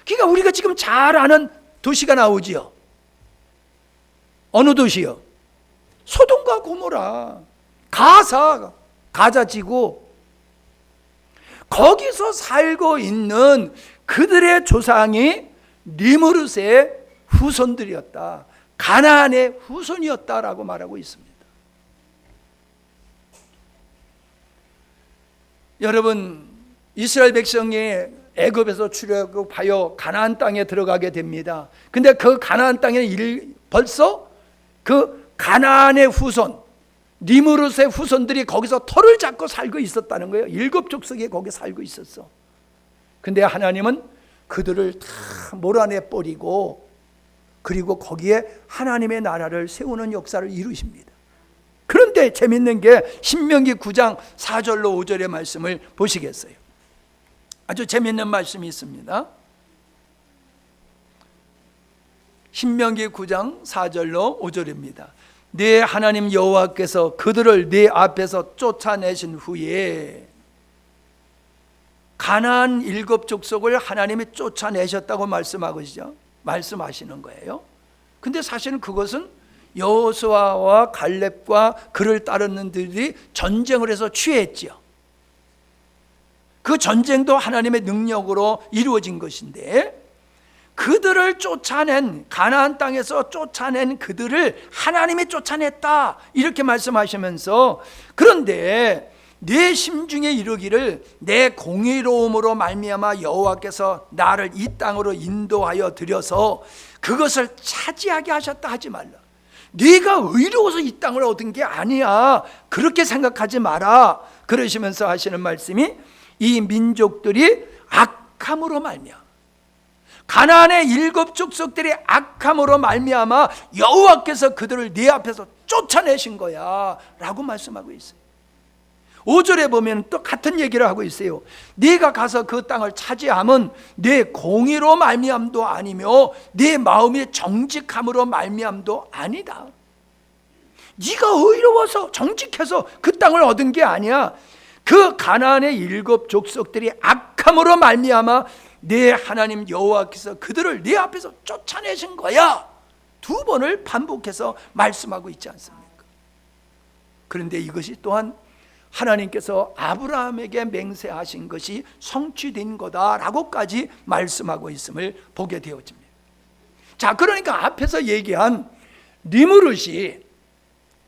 그러니까 우리가 지금 잘 아는 도시가 나오지요. 어느 도시요? 소돔과 고모라, 가자지구. 거기서 살고 있는 그들의 조상이 니무롯의 후손들이었다. 가나안의 후손이었다라고 말하고 있습니다. 여러분, 이스라엘 백성이 애굽에서 출애굽하여 가나안 땅에 들어가게 됩니다. 근데 그 가나안 땅에 벌써 그 가나안의 후손, 니무롯의 후손들이 거기서 터를 잡고 살고 있었다는 거예요. 7 족속이 거기 살고 있었어. 근데 하나님은 그들을 다 몰아내 버리고, 그리고 거기에 하나님의 나라를 세우는 역사를 이루십니다. 그런데 재밌는 게 신명기 9장 4절로 5절의 말씀을 보시겠어요? 아주 재밌는 말씀이 있습니다. 신명기 9장 4절로 5절입니다. 네 하나님 여호와께서 그들을 네 앞에서 쫓아내신 후에, 가나안 7 족속을 하나님이 쫓아내셨다고 말씀하시는 거예요. 근데 사실은 그것은 여호수아와 갈렙과 그를 따르는 들이 전쟁을 해서 취했지요. 그 전쟁도 하나님의 능력으로 이루어진 것인데, 그들을 쫓아낸, 가나안 땅에서 쫓아낸 그들을 하나님이 쫓아냈다 이렇게 말씀하시면서, 그런데 내 심중에 이르기를 내 공의로움으로 말미암아 여호와께서 나를 이 땅으로 인도하여 들여서 그것을 차지하게 하셨다 하지 말라. 네가 의로워서 이 땅을 얻은 게 아니야, 그렇게 생각하지 마라. 그러시면서 하시는 말씀이, 이 민족들이 악함으로 말미암아, 가나안의 7 족속들이 악함으로 말미암아 여호와께서 그들을 네 앞에서 쫓아내신 거야 라고 말씀하고 있어요. 5절에 보면 또 같은 얘기를 하고 있어요. 네가 가서 그 땅을 차지함은 네 공의로 말미암도 아니며 네 마음이 정직함으로 말미암도 아니다. 네가 의로워서 정직해서 그 땅을 얻은 게 아니야. 그 가나안의 7 족속들이 악함으로 말미암아 네 하나님 여호와께서 그들을 네 앞에서 쫓아내신 거야. 2번을 반복해서 말씀하고 있지 않습니까? 그런데 이것이 또한 하나님께서 아브라함에게 맹세하신 것이 성취된 거다라고까지 말씀하고 있음을 보게 되어집니다. 자, 그러니까 앞에서 얘기한 니무롯이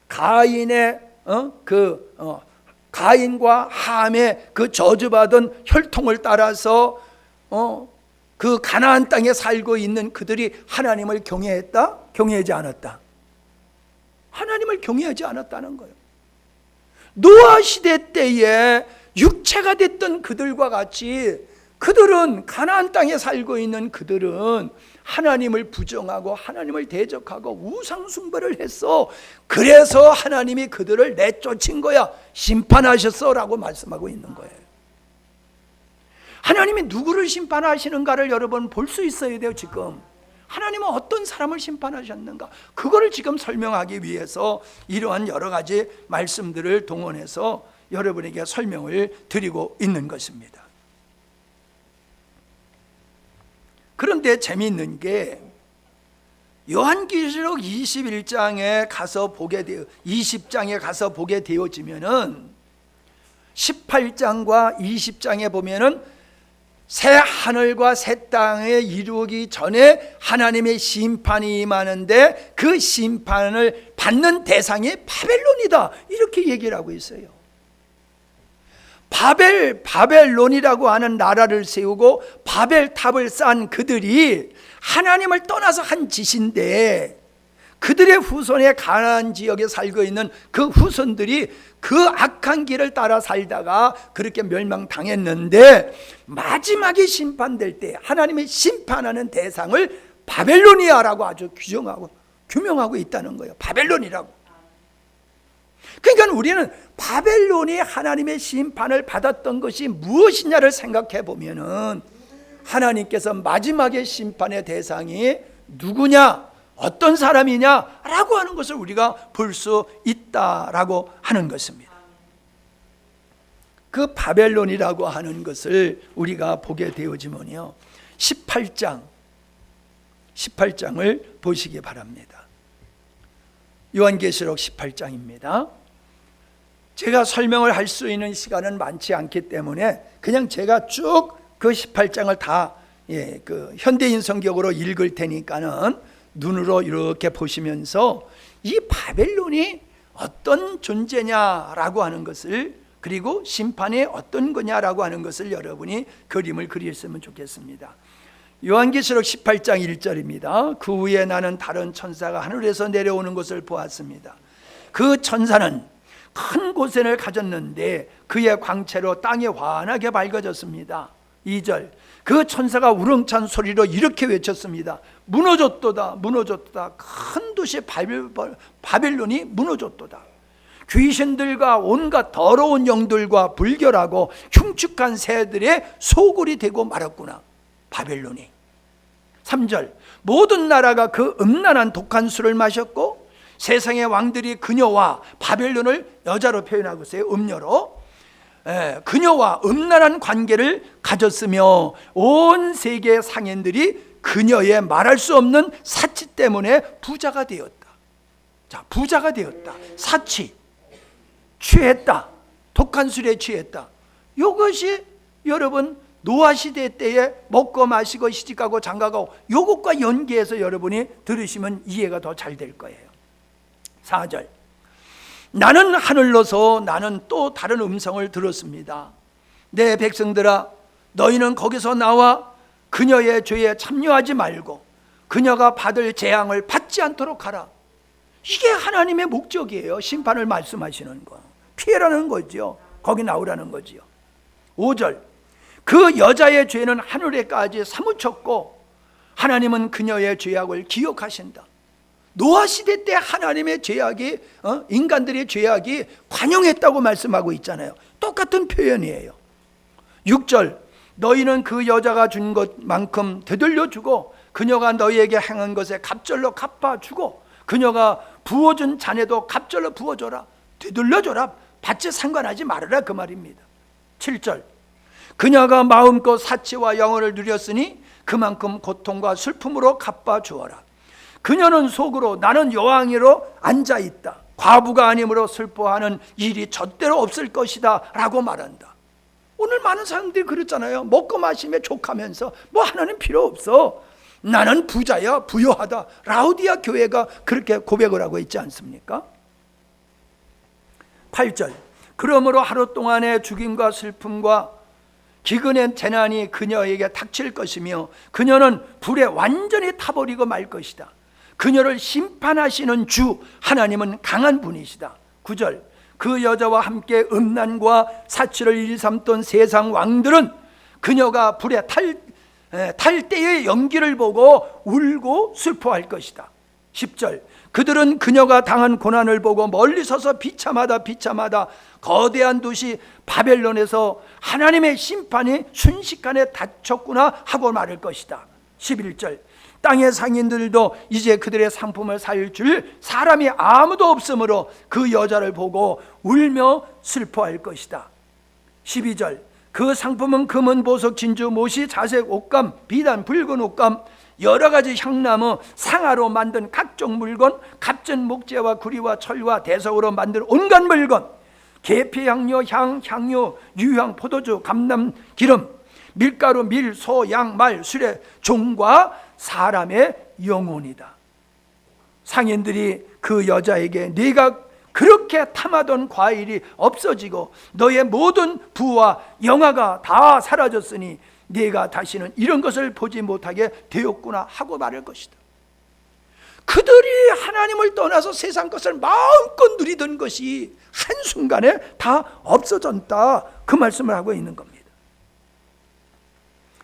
가인의 가인과 함의 그 저주받은 혈통을 따라서 그 가나안 땅에 살고 있는 그들이 하나님을 경외했다? 경외하지 않았다? 하나님을 경외하지 않았다는 거예요. 노아 시대 때에 육체가 됐던 그들과 같이, 그들은 가나안 땅에 살고 있는 그들은 하나님을 부정하고 하나님을 대적하고 우상 숭배를 했어. 그래서 하나님이 그들을 내쫓은 거야. 심판하셨어 라고 말씀하고 있는 거예요. 하나님이 누구를 심판하시는가를 여러분 볼 수 있어야 돼요. 지금 하나님은 어떤 사람을 심판하셨는가, 그거를 지금 설명하기 위해서 이러한 여러 가지 말씀들을 동원해서 여러분에게 설명을 드리고 있는 것입니다. 그런데 재미있는 게 요한계시록 21장에 가서 보게 되어 20장에 가서 보게 되어지면은 18장과 20장에 보면은 새 하늘과 새 땅에 이루기 전에 하나님의 심판이 임하는데 그 심판을 받는 대상이 바벨론이다 이렇게 얘기를 하고 있어요. 바벨론이라고 하는 나라를 세우고 바벨탑을 쌓은 그들이 하나님을 떠나서 한 짓인데, 그들의 후손의 가나안 지역에 살고 있는 그 후손들이 그 악한 길을 따라 살다가 그렇게 멸망당했는데, 마지막에 심판될 때 하나님이 심판하는 대상을 바벨로니아라고 아주 규명하고 있다는 거예요. 바벨론이라고. 그러니까 우리는 바벨론이 하나님의 심판을 받았던 것이 무엇이냐를 생각해 보면은, 하나님께서 마지막에 심판의 대상이 누구냐? 어떤 사람이냐라고 하는 것을 우리가 볼 수 있다라고 하는 것입니다. 그 바벨론이라고 하는 것을 우리가 보게 되어지면요, 18장을 보시기 바랍니다. 요한계시록 18장입니다. 제가 설명을 할 수 있는 시간은 많지 않기 때문에 그냥 제가 쭉 그 18장을 다 그 현대인 성격으로 읽을 테니까는 눈으로 이렇게 보시면서 이 바벨론이 어떤 존재냐라고 하는 것을, 그리고 심판이 어떤 거냐라고 하는 것을 여러분이 그림을 그리셨으면 좋겠습니다. 요한계시록 18장 1절입니다. 그 후에 나는 다른 천사가 하늘에서 내려오는 것을 보았습니다. 그 천사는 큰 고센을 가졌는데 그의 광채로 땅이 환하게 밝아졌습니다. 2절, 그 천사가 우렁찬 소리로 이렇게 외쳤습니다. 무너졌도다, 무너졌도다. 큰 도시 바벨론이 무너졌도다. 귀신들과 온갖 더러운 영들과 불결하고 흉측한 새들의 소굴이 되고 말았구나, 바벨론이. 3절, 모든 나라가 그 음란한 독한 술을 마셨고 세상의 왕들이 그녀와 바벨론을 여자로 표현하고 있어요. 음녀로. 그녀와 음란한 관계를 가졌으며 온 세계의 상인들이 그녀의 말할 수 없는 사치 때문에 부자가 되었다. 자, 부자가 되었다. 사치, 취했다. 독한 술에 취했다. 이것이 여러분 노아 시대 때에 먹고 마시고 시집가고 장가가고 이것과 연계해서 여러분이 들으시면 이해가 더 잘 될 거예요. 4절, 나는 하늘로서 나는 또 다른 음성을 들었습니다. 내 백성들아, 너희는 거기서 나와 그녀의 죄에 참여하지 말고 그녀가 받을 재앙을 받지 않도록 하라. 이게 하나님의 목적이에요. 심판을 말씀하시는 거, 피해라는 거죠. 거기 나오라는 거지요. 5절, 그 여자의 죄는 하늘에까지 사무쳤고 하나님은 그녀의 죄악을 기억하신다. 노아 시대 때 하나님의 죄악이, 인간들의 죄악이 관영했다고 말씀하고 있잖아요. 똑같은 표현이에요. 6절, 너희는 그 여자가 준 것만큼 되돌려주고 그녀가 너희에게 행한 것에 갑절로 갚아주고 그녀가 부어준 잔에도 갑절로 부어줘라. 되돌려줘라. 받지 상관하지 말아라, 그 말입니다. 7절, 그녀가 마음껏 사치와 영혼을 누렸으니 그만큼 고통과 슬픔으로 갚아주어라. 그녀는 속으로 나는 여왕이로 앉아있다. 과부가 아님으로 슬퍼하는 일이 절대로 없을 것이다 라고 말한다. 오늘 많은 사람들이 그렇잖아요. 먹고 마시며 족하면서 뭐 하나님 필요 없어, 나는 부자야, 부유하다. 라우디아 교회가 그렇게 고백을 하고 있지 않습니까? 8절, 그러므로 하루 동안의 죽임과 슬픔과 기근의 재난이 그녀에게 닥칠 것이며 그녀는 불에 완전히 타버리고 말 것이다. 그녀를 심판하시는 주 하나님은 강한 분이시다. 9절, 그 여자와 함께 음란과 사치를 일삼던 세상 왕들은 그녀가 불에 탈 때의 연기를 보고 울고 슬퍼할 것이다. 10절, 그들은 그녀가 당한 고난을 보고 멀리 서서 비참하다 비참하다. 거대한 도시 바벨론에서 하나님의 심판이 순식간에 닥쳤구나 하고 말할 것이다. 11절, 땅의 상인들도 이제 그들의 상품을 살 줄 사람이 아무도 없으므로 그 여자를 보고 울며 슬퍼할 것이다. 12절, 그 상품은 금은, 보석, 진주, 모시, 자색, 옷감, 비단, 붉은 옷감, 여러 가지 향나무, 상아로 만든 각종 물건, 값진 목재와 구리와 철과 대석으로 만든 온갖 물건, 계피, 향료, 향유, 유향, 포도주, 감람, 기름, 밀가루, 밀, 소, 양, 말, 수레, 종과 사람의 영혼이다. 상인들이 그 여자에게 네가 그렇게 탐하던 과일이 없어지고 너의 모든 부와 영화가 다 사라졌으니 네가 다시는 이런 것을 보지 못하게 되었구나 하고 말할 것이다. 그들이 하나님을 떠나서 세상 것을 마음껏 누리던 것이 한순간에 다 없어졌다, 그 말씀을 하고 있는 겁니다.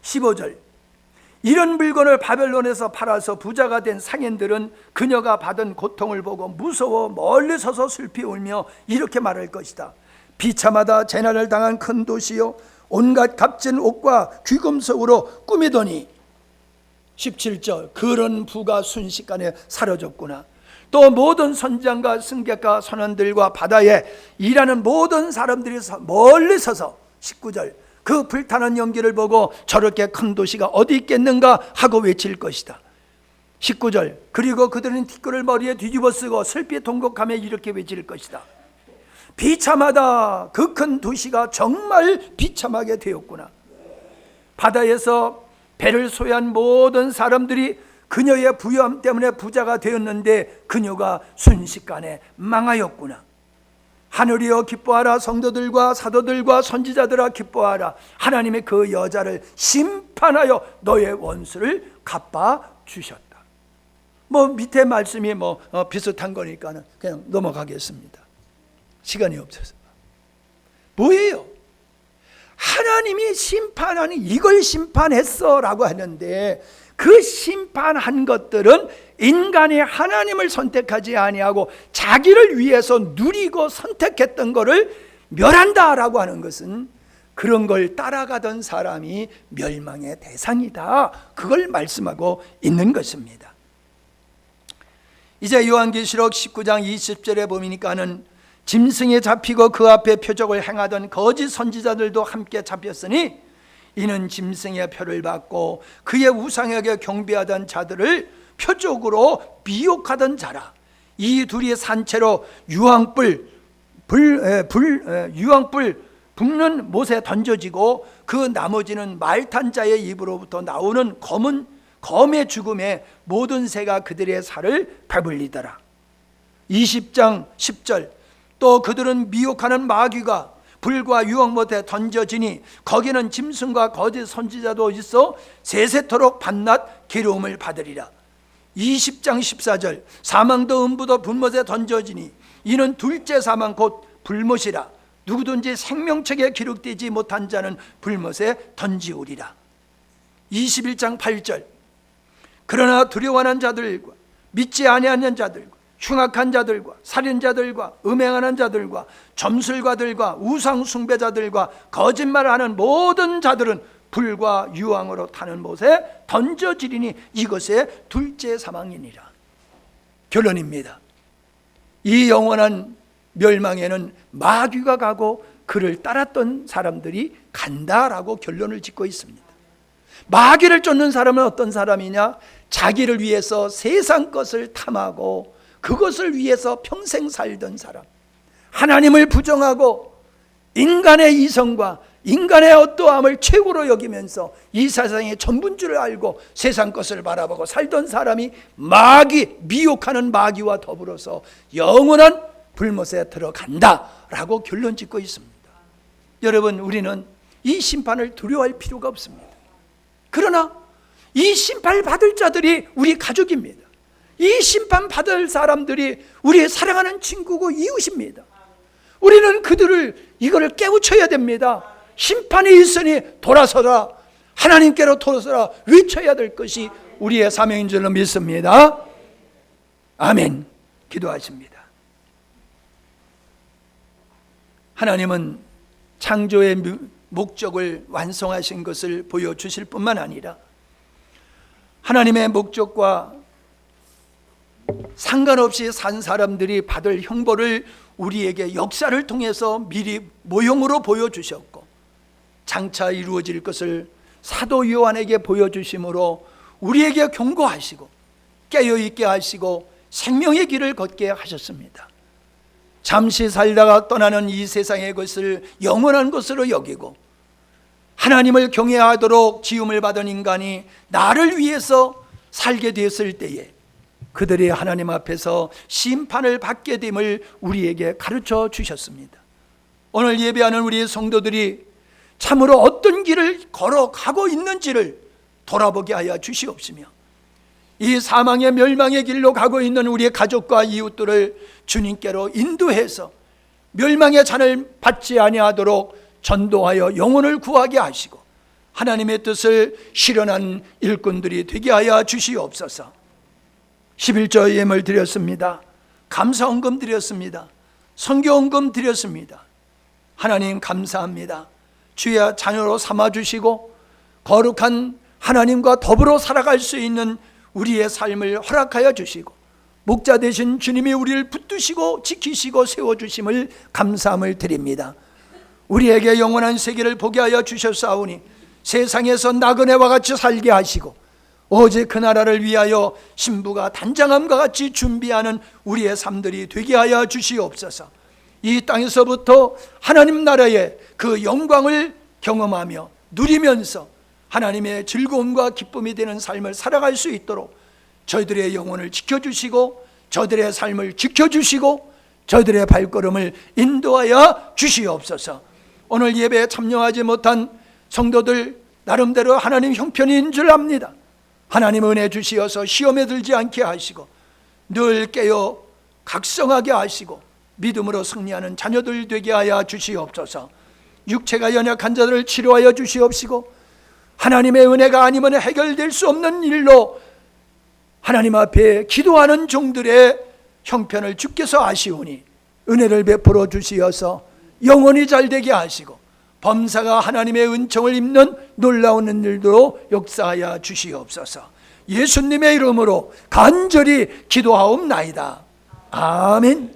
15절, 이런 물건을 바벨론에서 팔아서 부자가 된 상인들은 그녀가 받은 고통을 보고 무서워 멀리 서서 슬피 울며 이렇게 말할 것이다. 비참하다, 재난을 당한 큰 도시요, 온갖 값진 옷과 귀금속으로 꾸미더니. 17절 그런 부가 순식간에 사라졌구나. 또 모든 선장과 승객과 선원들과 바다에 일하는 모든 사람들이 멀리 서서 19절 그 불타는 연기를 보고 저렇게 큰 도시가 어디 있겠는가 하고 외칠 것이다. 19절 그리고 그들은 티끌을 머리에 뒤집어 쓰고 슬피 통곡하며 이렇게 외칠 것이다. 비참하다. 그 큰 도시가 정말 비참하게 되었구나. 바다에서 배를 소유한 모든 사람들이 그녀의 부유함 때문에 부자가 되었는데 그녀가 순식간에 망하였구나. 하늘이여 기뻐하라. 성도들과 사도들과 선지자들아 기뻐하라. 하나님의 그 여자를 심판하여 너의 원수를 갚아 주셨다. 밑에 말씀이 비슷한 거니까는 그냥 넘어가겠습니다. 시간이 없어서. 뭐예요? 하나님이 심판하니 이걸 심판했어 라고 하는데 그 심판한 것들은 인간이 하나님을 선택하지 아니하고 자기를 위해서 누리고 선택했던 것을 멸한다라고 하는 것은 그런 걸 따라가던 사람이 멸망의 대상이다. 그걸 말씀하고 있는 것입니다. 이제 요한계시록 19장 20절에 보니까는 짐승에 잡히고 그 앞에 표적을 행하던 거짓 선지자들도 함께 잡혔으니 이는 짐승의 표를 받고 그의 우상에게 경배하던 자들을 표적으로 미혹하던 자라. 이 둘이 산채로 유황불 붓는 못에 던져지고 그 나머지는 말탄 자의 입으로부터 나오는 검의 죽음에 모든 새가 그들의 살을 배불리더라. 20장 10절 또 그들은 미혹하는 마귀가 불과 유황못에 던져지니 거기는 짐승과 거짓 선지자도 있어 세세토록 밤낮 괴로움을 받으리라. 20장 14절 사망도 음부도 불못에 던져지니 이는 둘째 사망 곧 불못이라. 누구든지 생명책에 기록되지 못한 자는 불못에 던지우리라. 21장 8절 그러나 두려워하는 자들과 믿지 아니하는 자들과 흉악한 자들과 살인자들과 음행하는 자들과 점술가들과 우상 숭배자들과 거짓말하는 모든 자들은 불과 유황으로 타는 못에 던져지리니 이것의 둘째 사망이니라. 결론입니다. 이 영원한 멸망에는 마귀가 가고 그를 따랐던 사람들이 간다라고 결론을 짓고 있습니다. 마귀를 쫓는 사람은 어떤 사람이냐? 자기를 위해서 세상 것을 탐하고 그것을 위해서 평생 살던 사람, 하나님을 부정하고 인간의 이성과 인간의 어떠함을 최고로 여기면서 이 세상의 전부인 줄 알고 세상 것을 바라보고 살던 사람이 미혹하는 마귀와 더불어서 영원한 불못에 들어간다라고 결론 짓고 있습니다. 여러분, 우리는 이 심판을 두려워할 필요가 없습니다. 그러나 이 심판을 받을 자들이 우리 가족입니다. 이 심판 받을 사람들이 우리의 사랑하는 친구고 이웃입니다. 우리는 그들을 이거를 깨우쳐야 됩니다. 심판이 있으니 돌아서라, 하나님께로 돌아서라 외쳐야 될 것이 우리의 사명인 줄로 믿습니다. 아멘. 기도하십니다. 하나님은 창조의 목적을 완성하신 것을 보여주실 뿐만 아니라 하나님의 목적과 상관없이 산 사람들이 받을 형벌을 우리에게 역사를 통해서 미리 모형으로 보여주셨고 장차 이루어질 것을 사도 요한에게 보여주심으로 우리에게 경고하시고 깨어있게 하시고 생명의 길을 걷게 하셨습니다. 잠시 살다가 떠나는 이 세상의 것을 영원한 것으로 여기고 하나님을 경외하도록 지음을 받은 인간이 나를 위해서 살게 되었을 때에 그들이 하나님 앞에서 심판을 받게 됨을 우리에게 가르쳐 주셨습니다. 오늘 예배하는 우리 성도들이 참으로 어떤 길을 걸어가고 있는지를 돌아보게 하여 주시옵시며 이 사망의 멸망의 길로 가고 있는 우리의 가족과 이웃들을 주님께로 인도해서 멸망의 잔을 받지 아니하도록 전도하여 영혼을 구하게 하시고 하나님의 뜻을 실현한 일꾼들이 되게 하여 주시옵소서. 11조 예물 드렸습니다. 감사헌금 드렸습니다. 선교헌금 드렸습니다. 하나님 감사합니다. 주의 자녀로 삼아주시고 거룩한 하나님과 더불어 살아갈 수 있는 우리의 삶을 허락하여 주시고, 목자 되신 주님이 우리를 붙드시고 지키시고 세워주심을 감사함을 드립니다. 우리에게 영원한 세계를 보게 하여 주셨사오니 세상에서 나그네와 같이 살게 하시고, 오직 그 나라를 위하여 신부가 단장함과 같이 준비하는 우리의 삶들이 되게 하여 주시옵소서. 이 땅에서부터 하나님 나라의 그 영광을 경험하며 누리면서 하나님의 즐거움과 기쁨이 되는 삶을 살아갈 수 있도록 저희들의 영혼을 지켜주시고, 저들의 삶을 지켜주시고, 저들의 발걸음을 인도하여 주시옵소서. 오늘 예배에 참여하지 못한 성도들 나름대로 하나님 형편인 줄 압니다. 하나님 은혜 주시어서 시험에 들지 않게 하시고, 늘 깨어 각성하게 하시고, 믿음으로 승리하는 자녀들 되게 하여 주시옵소서. 육체가 연약한 자들을 치료하여 주시옵시고, 하나님의 은혜가 아니면 해결될 수 없는 일로 하나님 앞에 기도하는 종들의 형편을 주께서 아시오니 은혜를 베풀어 주시어서 영원히 잘되게 하시고, 범사가 하나님의 은총을 입는 놀라운 일도 역사하여 주시옵소서. 예수님의 이름으로 간절히 기도하옵나이다. 아멘.